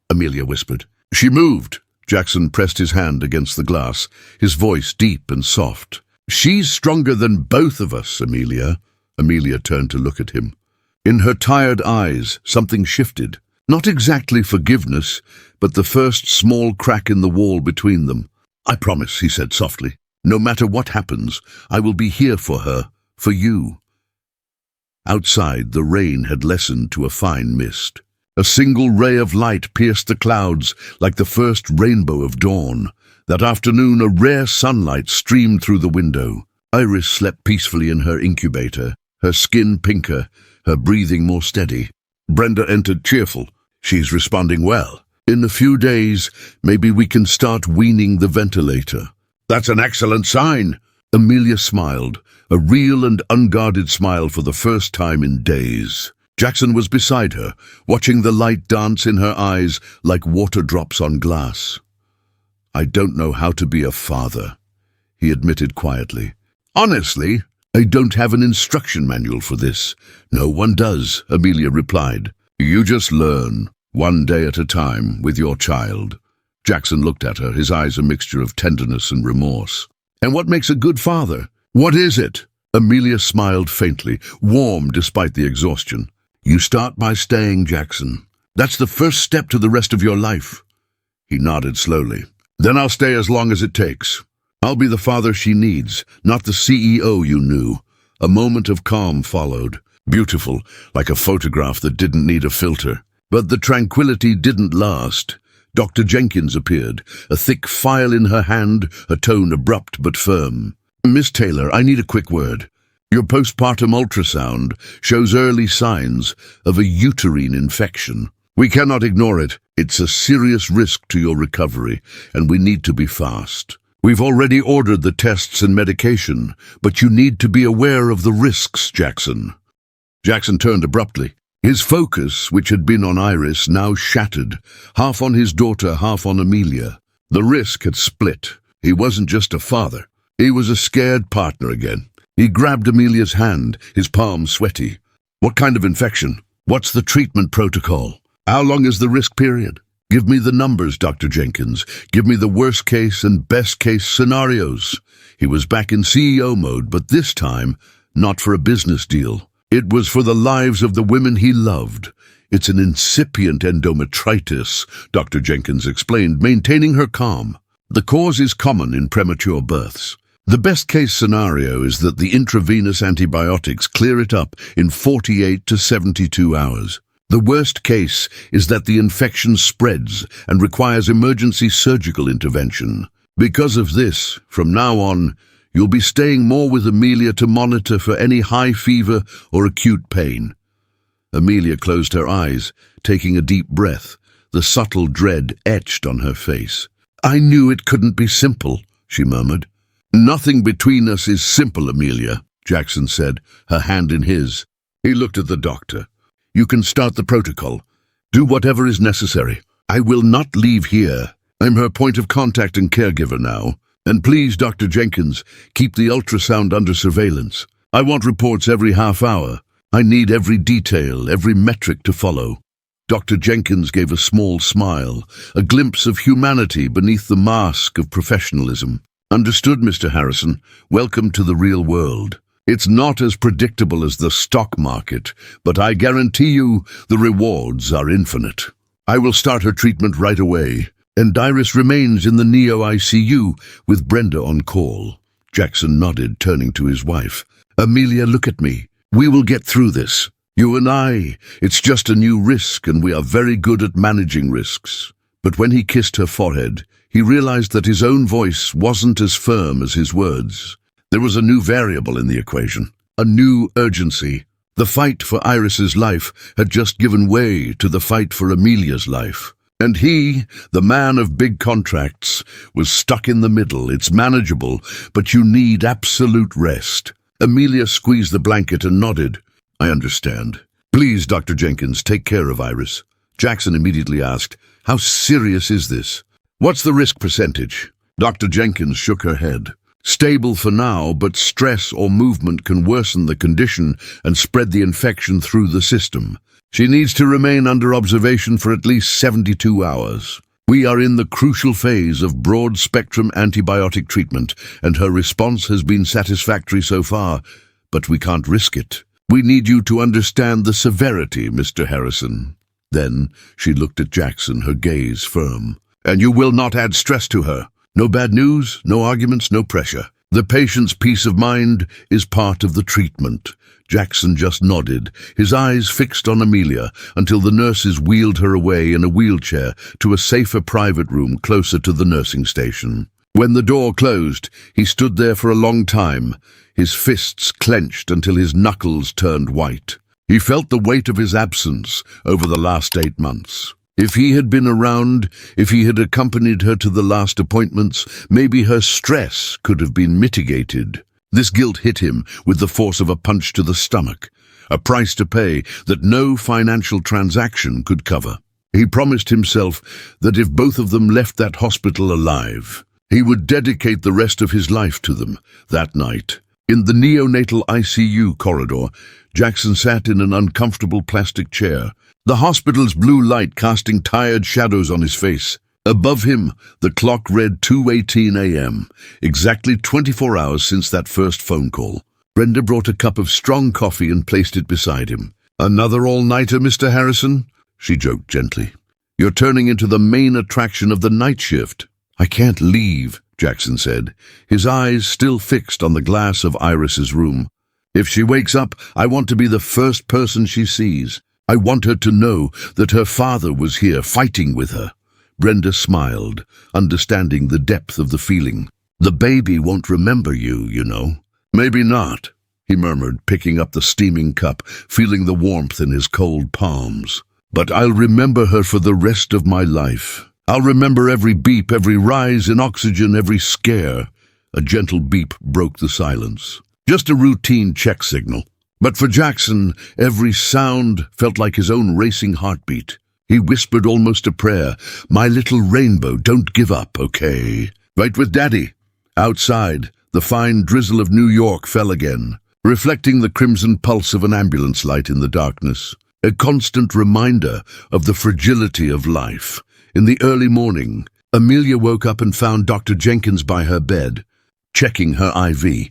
Amelia whispered. She moved. Jackson pressed his hand against the glass, his voice deep and soft. She's stronger than both of us, Amelia. Amelia turned to look at him. In her tired eyes, something shifted. Not exactly forgiveness, but the first small crack in the wall between them. I promise, he said softly. No matter what happens, I will be here for her, for you. Outside, the rain had lessened to a fine mist. A single ray of light pierced the clouds like the first rainbow of dawn. That afternoon, a rare sunlight streamed through the window. Iris slept peacefully in her incubator, her skin pinker, her breathing more steady. Brenda entered cheerful. She's responding well. In a few days, maybe we can start weaning the ventilator. That's an excellent sign. Amelia smiled, a real and unguarded smile for the first time in days. Jackson was beside her, watching the light dance in her eyes like water drops on glass. I don't know how to be a father, he admitted quietly. Honestly, I don't have an instruction manual for this. No one does, Amelia replied. You just learn, one day at a time, with your child. Jackson looked at her, his eyes a mixture of tenderness and remorse. And what makes a good father? What is it? Amelia smiled faintly, warm despite the exhaustion. You start by staying, Jackson. That's the first step to the rest of your life. He nodded slowly. Then I'll stay as long as it takes. I'll be the father she needs, not the CEO you knew. A moment of calm followed. Beautiful, like a photograph that didn't need a filter. But the tranquility didn't last. Dr. Jenkins appeared, a thick file in her hand, her tone abrupt but firm. "Miss Taylor, I need a quick word. Your postpartum ultrasound shows early signs of a uterine infection. We cannot ignore it. It's a serious risk to your recovery, and we need to be fast. We've already ordered the tests and medication, but you need to be aware of the risks, Jackson." Jackson turned abruptly. His focus, which had been on Iris, now shattered, half on his daughter, half on Amelia. The risk had split. He wasn't just a father. He was a scared partner again. He grabbed Amelia's hand, his palm sweaty. "What kind of infection? What's the treatment protocol? How long is the risk period? Give me the numbers, Dr. Jenkins. Give me the worst case and best case scenarios." He was back in CEO mode, but this time, not for a business deal. It was for the lives of the women he loved. "It's an incipient endometritis," Dr. Jenkins explained, maintaining her calm. "The cause is common in premature births. The best-case scenario is that the intravenous antibiotics clear it up in 48 to 72 hours. The worst case is that the infection spreads and requires emergency surgical intervention. Because of this, from now on, you'll be staying more with Amelia to monitor for any high fever or acute pain." Amelia closed her eyes, taking a deep breath, the subtle dread etched on her face. "I knew it couldn't be simple," she murmured. "Nothing between us is simple, Amelia," Jackson said, her hand in his. He looked at the doctor. "You can start the protocol. Do whatever is necessary. I will not leave here. I'm her point of contact and caregiver now. And please, Dr. Jenkins, keep the ultrasound under surveillance. I want reports every half hour. I need every detail, every metric to follow." Dr. Jenkins gave a small smile, a glimpse of humanity beneath the mask of professionalism. "Understood, Mr. Harrison. Welcome to the real world. It's not as predictable as the stock market, but I guarantee you the rewards are infinite. I will start her treatment right away. And Iris remains in the Neo ICU with Brenda on call." Jackson nodded, turning to his wife. "Amelia, look at me. We will get through this. You and I. It's just a new risk, and we are very good at managing risks." But when he kissed her forehead, he realized that his own voice wasn't as firm as his words. There was a new variable in the equation, a new urgency. The fight for Iris's life had just given way to the fight for Amelia's life. And he, the man of big contracts, was stuck in the middle. "It's manageable, but you need absolute rest." Amelia squeezed the blanket and nodded. "I understand. Please, Dr. Jenkins, take care of Iris." Jackson immediately asked, "How serious is this? What's the risk percentage?" Dr. Jenkins shook her head. "Stable for now, but stress or movement can worsen the condition and spread the infection through the system. She needs to remain under observation for at least 72 hours. We are in the crucial phase of broad-spectrum antibiotic treatment, and her response has been satisfactory so far, but we can't risk it. We need you to understand the severity, Mr. Harrison." Then she looked at Jackson, her gaze firm. "And you will not add stress to her. No bad news, no arguments, no pressure. The patient's peace of mind is part of the treatment." Jackson just nodded, his eyes fixed on Amelia, until the nurses wheeled her away in a wheelchair to a safer private room closer to the nursing station. When the door closed, he stood there for a long time, his fists clenched until his knuckles turned white. He felt the weight of his absence over the last 8 months. If he had been around, if he had accompanied her to the last appointments, maybe her stress could have been mitigated. This guilt hit him with the force of a punch to the stomach, a price to pay that no financial transaction could cover. He promised himself that if both of them left that hospital alive, he would dedicate the rest of his life to them. That night, in the neonatal ICU corridor, Jackson sat in an uncomfortable plastic chair, the hospital's blue light casting tired shadows on his face. Above him, the clock read 2:18 a.m., exactly 24 hours since that first phone call. Brenda brought a cup of strong coffee and placed it beside him. "Another all-nighter, Mr. Harrison?" she joked gently. "You're turning into the main attraction of the night shift." "I can't leave," Jackson said, his eyes still fixed on the glass of Iris's room. "If she wakes up, I want to be the first person she sees. I want her to know that her father was here fighting with her." Brenda smiled, understanding the depth of the feeling. "The baby won't remember you, you know." "Maybe not," he murmured, picking up the steaming cup, feeling the warmth in his cold palms. "But I'll remember her for the rest of my life. I'll remember every beep, every rise in oxygen, every scare." A gentle beep broke the silence. Just a routine check signal. But for Jackson, every sound felt like his own racing heartbeat. He whispered almost a prayer, "My little rainbow, don't give up, okay? Right with Daddy." Outside, the fine drizzle of New York fell again, reflecting the crimson pulse of an ambulance light in the darkness. A constant reminder of the fragility of life. In the early morning, Amelia woke up and found Dr. Jenkins by her bed, checking her IV.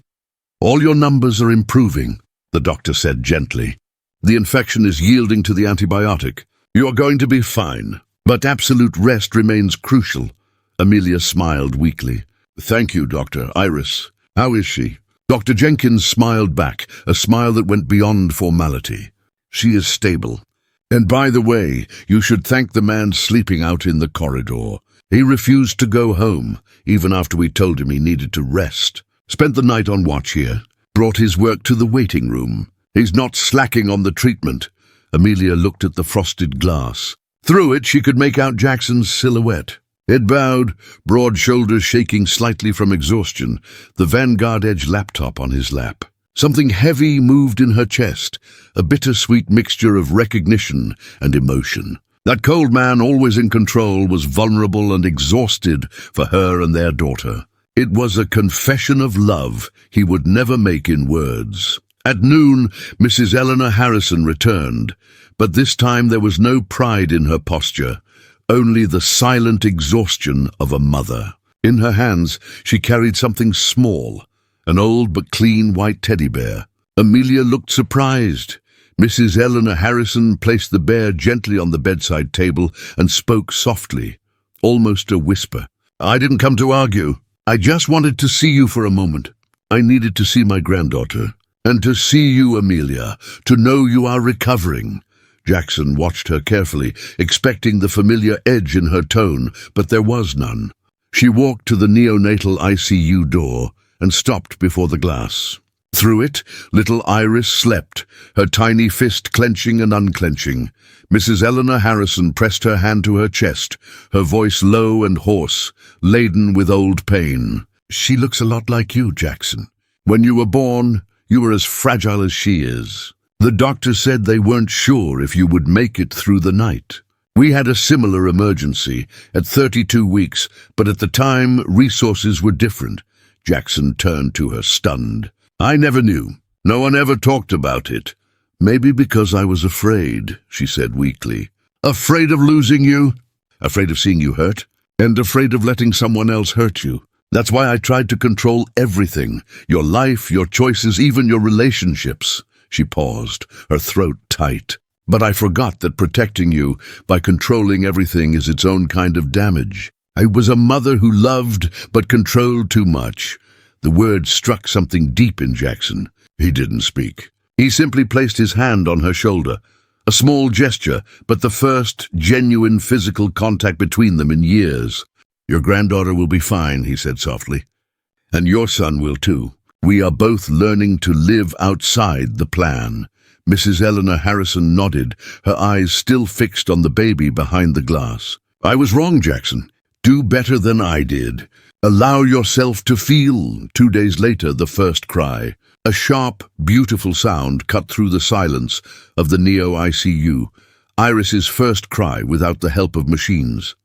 "All your numbers are improving," the doctor said gently. "The infection is yielding to the antibiotic. You are going to be fine, but absolute rest remains crucial." Amelia smiled weakly. "Thank you, Dr. Iris. How is she?" Dr. Jenkins smiled back, a smile that went beyond formality. "She is stable. And by the way, you should thank the man sleeping out in the corridor. He refused to go home, even after we told him he needed to rest. Spent the night on watch here. Brought his work to the waiting room. He's not slacking on the treatment." Amelia looked at the frosted glass. Through it, she could make out Jackson's silhouette. Head bowed, broad shoulders shaking slightly from exhaustion, the Vanguard Edge laptop on his lap. Something heavy moved in her chest, a bittersweet mixture of recognition and emotion. That cold man, always in control, was vulnerable and exhausted for her and their daughter. It was a confession of love he would never make in words. At noon, Mrs. Eleanor Harrison returned, but this time there was no pride in her posture, only the silent exhaustion of a mother. In her hands, she carried something small, an old but clean white teddy bear. Amelia looked surprised. Mrs. Eleanor Harrison placed the bear gently on the bedside table and spoke softly, almost a whisper. "I didn't come to argue. I just wanted to see you for a moment. I needed to see my granddaughter. And to see you, Amelia, to know you are recovering." Jackson watched her carefully, expecting the familiar edge in her tone, but there was none. She walked to the neonatal ICU door and stopped before the glass. Through it, little Iris slept, her tiny fist clenching and unclenching. Mrs. Eleanor Harrison pressed her hand to her chest, her voice low and hoarse, laden with old pain. "She looks a lot like you, Jackson. When you were born, you were as fragile as she is. The doctor said they weren't sure if you would make it through the night. We had a similar emergency at 32 weeks, but at the time, resources were different." Jackson turned to her, stunned. "I never knew. No one ever talked about it." "Maybe because I was afraid," she said weakly. "Afraid of losing you? Afraid of seeing you hurt? And afraid of letting someone else hurt you? That's why I tried to control everything. Your life, your choices, even your relationships." She paused, her throat tight. "But I forgot that protecting you by controlling everything is its own kind of damage. I was a mother who loved but controlled too much." The words struck something deep in Jackson. He didn't speak. He simply placed his hand on her shoulder. A small gesture, but the first genuine physical contact between them in years. "Your granddaughter will be fine," he said softly. "And your son will too. We are both learning to live outside the plan." Mrs. Eleanor Harrison nodded, her eyes still fixed on the baby behind the glass. "I was wrong, Jackson. Do better than I did. Allow yourself to feel." 2 days later, the first cry. A sharp, beautiful sound cut through the silence of the Neo ICU. Iris's first cry without the help of machines.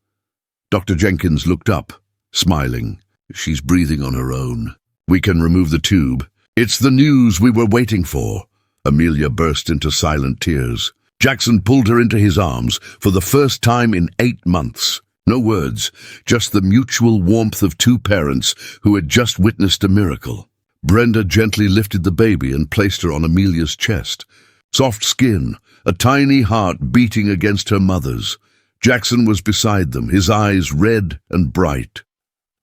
Dr. Jenkins looked up, smiling. "She's breathing on her own. We can remove the tube." "It's the news we were waiting for." Amelia burst into silent tears. Jackson pulled her into his arms for the first time in 8 months. No words, just the mutual warmth of two parents who had just witnessed a miracle. Brenda gently lifted the baby and placed her on Amelia's chest. Soft skin, a tiny heart beating against her mother's. Jackson was beside them, his eyes red and bright.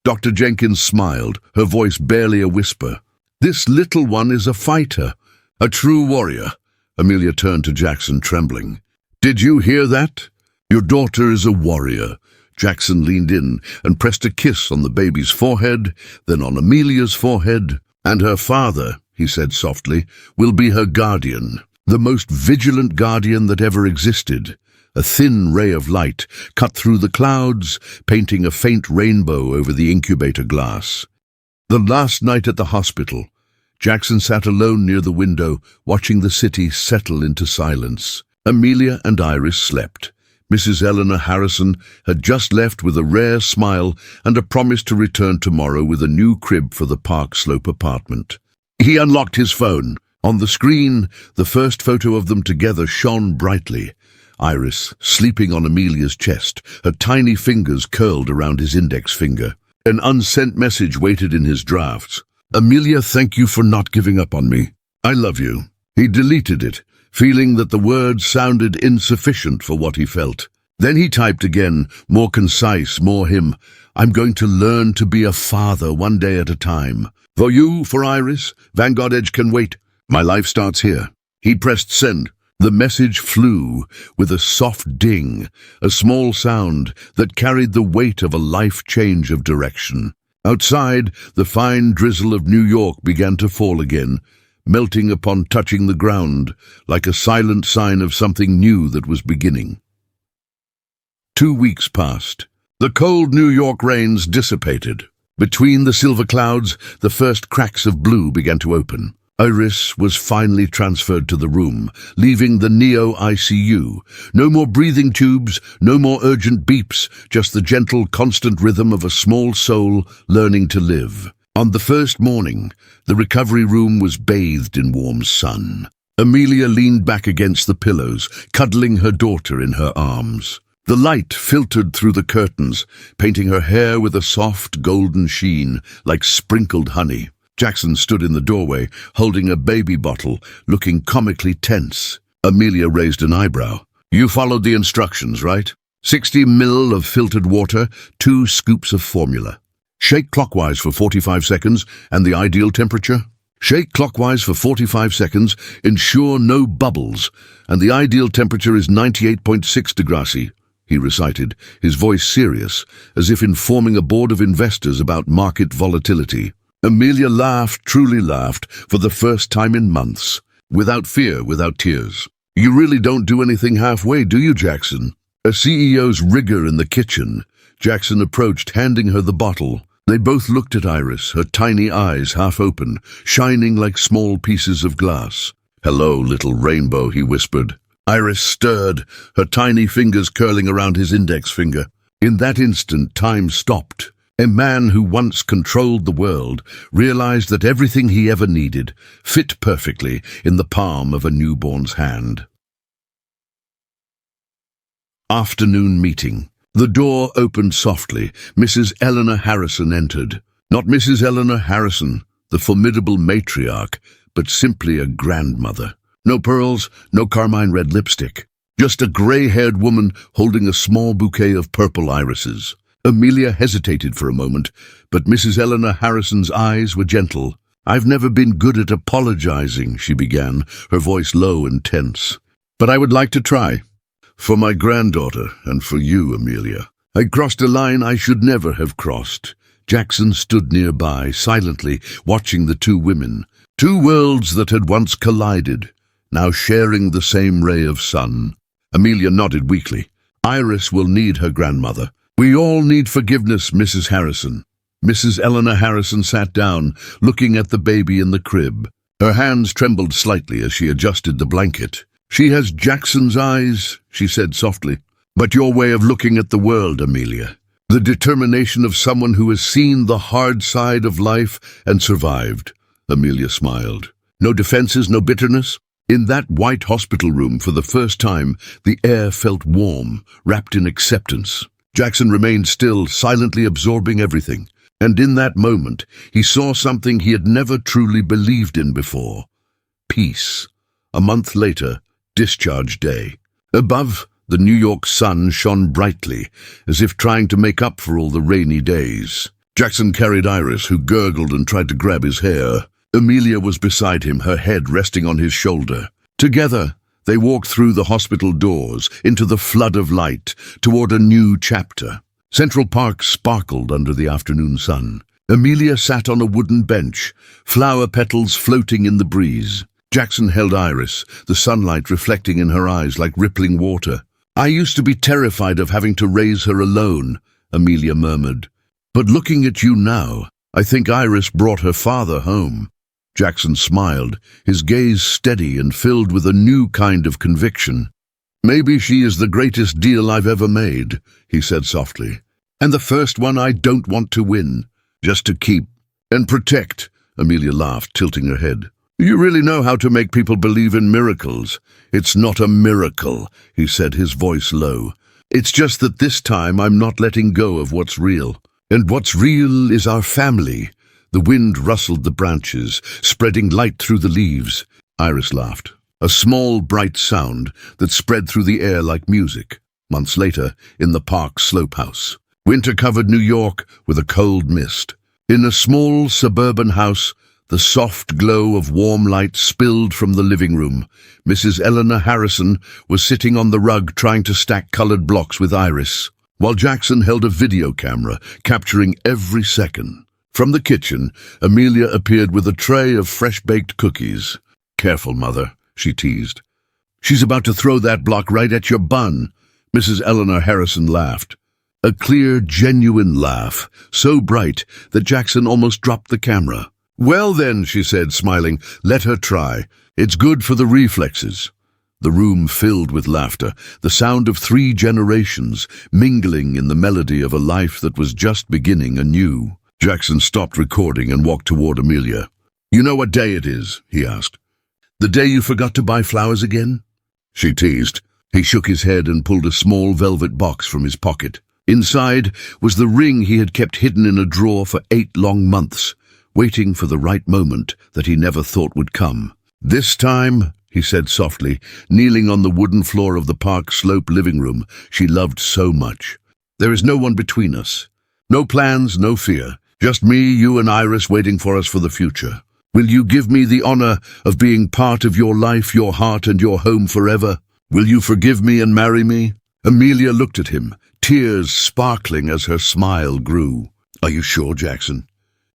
Dr. Jenkins smiled, her voice barely a whisper. "This little one is a fighter, a true warrior." Amelia turned to Jackson, trembling. "Did you hear that? Your daughter is a warrior. Jackson leaned in and pressed a kiss on the baby's forehead, then on Amelia's forehead. "And her father," he said softly, "will be her guardian, the most vigilant guardian that ever existed." A thin ray of light cut through the clouds, painting a faint rainbow over the incubator glass. The last night at the hospital, Jackson sat alone near the window, watching the city settle into silence. Amelia and Iris slept. Mrs. Eleanor Harrison had just left with a rare smile and a promise to return tomorrow with a new crib for the Park Slope apartment. He unlocked his phone. On the screen, the first photo of them together shone brightly. Iris, sleeping on Amelia's chest, her tiny fingers curled around his index finger. An unsent message waited in his drafts. "Amelia, thank you for not giving up on me. I love you." He deleted it, feeling that the words sounded insufficient for what he felt. Then he typed again, more concise, more him. "I'm going to learn to be a father one day at a time. For you, for Iris, Vanguard Edge can wait. My life starts here." He pressed send. The message flew with a soft ding, a small sound that carried the weight of a life change of direction. Outside, the fine drizzle of New York began to fall again, melting upon touching the ground, like a silent sign of something new that was beginning. 2 weeks passed. The cold New York rains dissipated. Between the silver clouds, the first cracks of blue began to open. Iris was finally transferred to the room, leaving the Neo ICU. No more breathing tubes, no more urgent beeps, just the gentle, constant rhythm of a small soul learning to live. On the first morning, the recovery room was bathed in warm sun. Amelia leaned back against the pillows, cuddling her daughter in her arms. The light filtered through the curtains, painting her hair with a soft golden sheen, like sprinkled honey. Jackson stood in the doorway, holding a baby bottle, looking comically tense. Amelia raised an eyebrow. "You followed the instructions, right? 60 ml of filtered water, 2 scoops of formula. Shake clockwise for 45 seconds, and the ideal temperature? Shake clockwise for 45 seconds, ensure no bubbles, and the ideal temperature is 98.6 degrees," he recited, his voice serious, as if informing a board of investors about market volatility. Amelia laughed, truly laughed, for the first time in months. Without fear, without tears. "You really don't do anything halfway, do you, Jackson?" A CEO's rigor in the kitchen. Jackson approached, handing her the bottle. They both looked at Iris, her tiny eyes half open, shining like small pieces of glass. "Hello, little rainbow," he whispered. Iris stirred, her tiny fingers curling around his index finger. In that instant, time stopped. A man who once controlled the world realized that everything he ever needed fit perfectly in the palm of a newborn's hand. Afternoon meeting. The door opened softly. Mrs. Eleanor Harrison entered. Not Mrs. Eleanor Harrison, the formidable matriarch, but simply a grandmother. No pearls, no carmine red lipstick. Just a gray-haired woman holding a small bouquet of purple irises. Amelia hesitated for a moment, but Mrs. Eleanor Harrison's eyes were gentle. "I've never been good at apologizing," she began, her voice low and tense. "But I would like to try. For my granddaughter, and for you, Amelia. I crossed a line I should never have crossed." Jackson stood nearby, silently, watching the two women. Two worlds that had once collided, now sharing the same ray of sun. Amelia nodded weakly. "Iris will need her grandmother. We all need forgiveness, Mrs. Harrison." Mrs. Eleanor Harrison sat down, looking at the baby in the crib. Her hands trembled slightly as she adjusted the blanket. "She has Jackson's eyes," she said softly. "But your way of looking at the world, Amelia. The determination of someone who has seen the hard side of life and survived." Amelia smiled. "No defenses, no bitterness?" In that white hospital room, for the first time, the air felt warm, wrapped in acceptance. Jackson remained still, silently absorbing everything. And in that moment, he saw something he had never truly believed in before. Peace. A month later, discharge day. Above, the New York sun shone brightly, as if trying to make up for all the rainy days. Jackson carried Iris, who gurgled and tried to grab his hair. Amelia was beside him, her head resting on his shoulder. Together, they walked through the hospital doors, into the flood of light, toward a new chapter. Central Park sparkled under the afternoon sun. Amelia sat on a wooden bench, flower petals floating in the breeze. Jackson held Iris, the sunlight reflecting in her eyes like rippling water. "I used to be terrified of having to raise her alone," Amelia murmured. "But looking at you now, I think Iris brought her father home." Jackson smiled, his gaze steady and filled with a new kind of conviction. "Maybe she is the greatest deal I've ever made," he said softly. "And the first one I don't want to win, just to keep and protect." Amelia laughed, tilting her head. "You really know how to make people believe in miracles." "It's not a miracle," he said, his voice low. "It's just that this time I'm not letting go of what's real. And what's real is our family." The wind rustled the branches, spreading light through the leaves. Iris laughed, a small, bright sound that spread through the air like music. Months later, in the park slope house, winter covered New York with a cold mist. In a small suburban house, the soft glow of warm light spilled from the living room. Mrs. Eleanor Harrison was sitting on the rug trying to stack colored blocks with Iris, while Jackson held a video camera, capturing every second. From the kitchen, Amelia appeared with a tray of fresh-baked cookies. "Careful, Mother," she teased. "She's about to throw that block right at your bun." Mrs. Eleanor Harrison laughed. A clear, genuine laugh, so bright that Jackson almost dropped the camera. "Well then," she said, smiling, "let her try. It's good for the reflexes." The room filled with laughter, the sound of 3 generations mingling in the melody of a life that was just beginning anew. Jackson stopped recording and walked toward Amelia. "You know what day it is?" he asked. "The day you forgot to buy flowers again?" she teased. He shook his head and pulled a small velvet box from his pocket. Inside was the ring he had kept hidden in a drawer for 8 long months, waiting for the right moment that he never thought would come. "This time," he said softly, kneeling on the wooden floor of the park slope living room she loved so much. "There is no one between us. No plans, no fear. Just me, you and Iris waiting for us for the future. Will you give me the honor of being part of your life, your heart, and your home forever? Will you forgive me and marry me?" Amelia looked at him, tears sparkling as her smile grew. "Are you sure, Jackson?"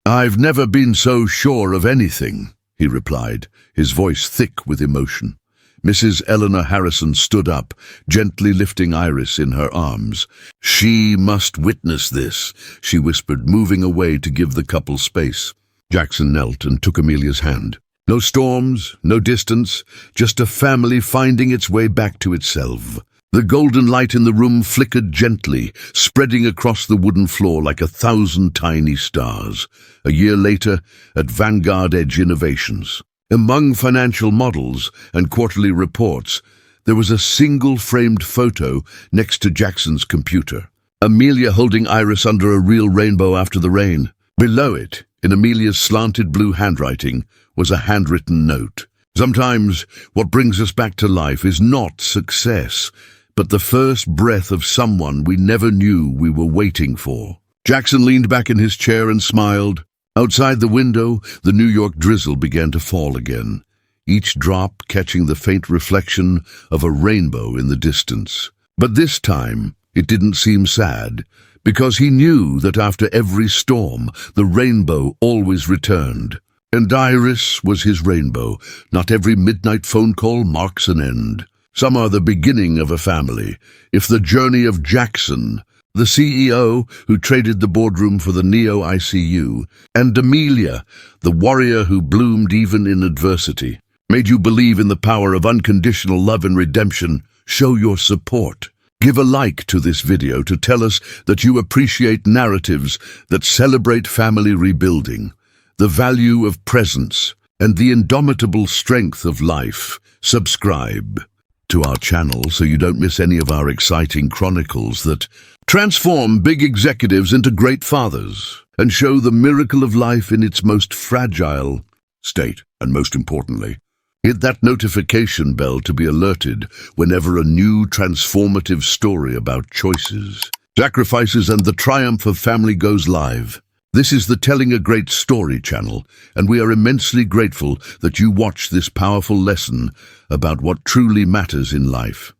"I've never been so sure of anything," he replied, his voice thick with emotion. Mrs. Eleanor Harrison stood up, gently lifting Iris in her arms. "She must witness this," she whispered, moving away to give the couple space. Jackson knelt and took Amelia's hand. No storms, no distance, just a family finding its way back to itself. The golden light in the room flickered gently, spreading across the wooden floor like 1,000 tiny stars. A year later, at Vanguard Edge Innovations, among financial models and quarterly reports, there was a single framed photo next to Jackson's computer. Amelia holding Iris under a real rainbow after the rain. Below it, in Amelia's slanted blue handwriting, was a handwritten note. "Sometimes what brings us back to life is not success, but the first breath of someone we never knew we were waiting for." Jackson leaned back in his chair and smiled. Outside the window, the New York drizzle began to fall again, each drop catching the faint reflection of a rainbow in the distance. But this time, it didn't seem sad, because he knew that after every storm, the rainbow always returned. And Iris was his rainbow. Not every midnight phone call marks an end. Some are the beginning of a family. If the journey of Jackson, the CEO who traded the boardroom for the Neo ICU, and Amelia, the warrior who bloomed even in adversity, made you believe in the power of unconditional love and redemption, show your support. Give a like to this video to tell us that you appreciate narratives that celebrate family rebuilding, the value of presence, and the indomitable strength of life. Subscribe to our channel so you don't miss any of our exciting chronicles that transform big executives into great fathers and show the miracle of life in its most fragile state. And most importantly, hit that notification bell to be alerted whenever a new transformative story about choices, sacrifices, and the triumph of family goes live. This is the Telling a Great Story channel, and we are immensely grateful that you watch this powerful lesson about what truly matters in life.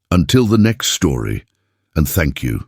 Until the next story, and thank you.